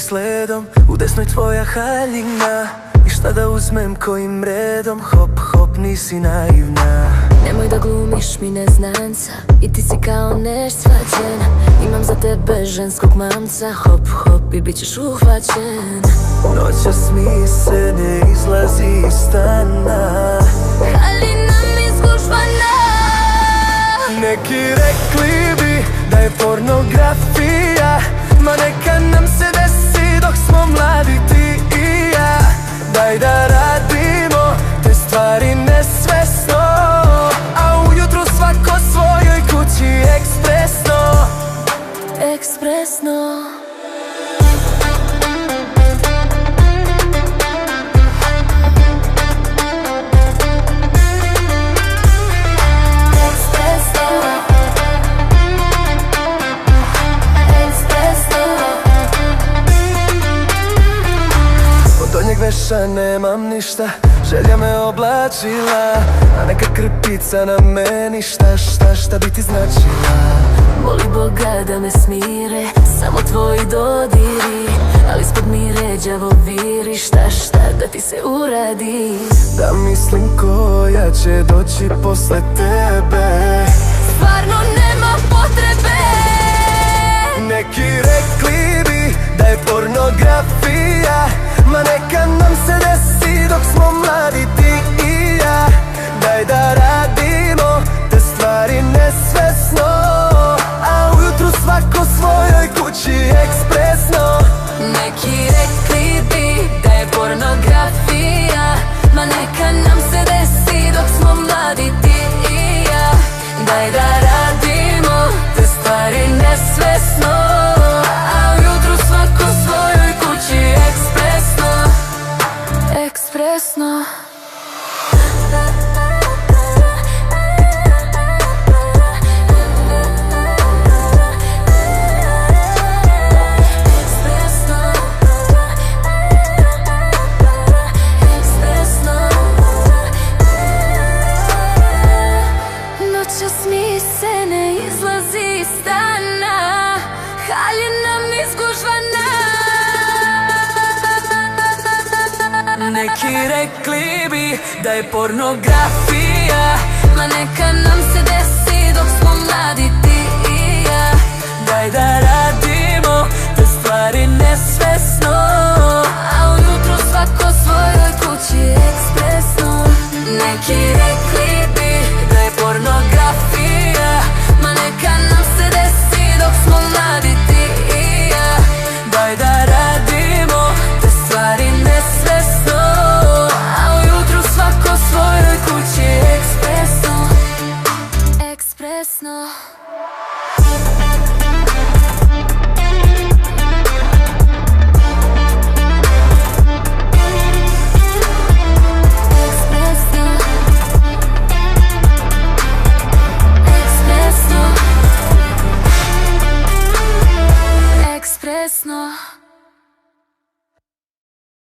sledom, u desnoj tvoja haljina. I šta da uzmem kojim redom, hop hop nisi naivna. Nemoj da glumiš mi neznanca, i ti si kao neš shvaćen. Imam za tebe ženskog mamca, hop hop i bit ćeš uhvaćen. Noćas mi se ne izlazi iz stana, haljina mi zgužvana. Neki rekli bi da je pornografija, ma neka nam se desi dok smo mladi ti i ja. Daj da radimo te stvari nesvesno, a ujutru svako svojoj kući ekspresno. Ekspresno. Veša nemam ništa, želja me oblačila, a neka krpica na meni šta bi ti značila. Moli Boga da me smire, samo tvoji dodiri, ali ispod mi ređavo viri, šta da ti se uradi. Da mislim koja će doći posle tebe, stvarno nema potrebe. Neki rekli bi da je pornografija, ma neka nam se desi dok smo mladi ti i ja. Daj da radimo te stvari nesvesno, a ujutru svako svojoj kući ekspresno. Neki rekli bi da je pornografija, ma neka nam se desi dok smo mladi ti i ja. Daj da radimo te stvari nesvesno, a ujutru svako svojoj kući ekspresno. Ekspresno. Noćas mi se ne izlazi iz stana, haljina mi zgužvana. Neki rekli bi da je pornografija, ma neka nam se desi dok smo mladi ti i ja. Daj da radimo te stvari nesvesno, a ujutru svako svojoj kući ekspresno. Neki rekli bi da je pornografija, ma neka nam se desi dok smo mladi ti i ja. Daj da radimo te stvari nesvesno, a ujutru svako svojoj kući ekspresno. Ekspresno. Ekspresno.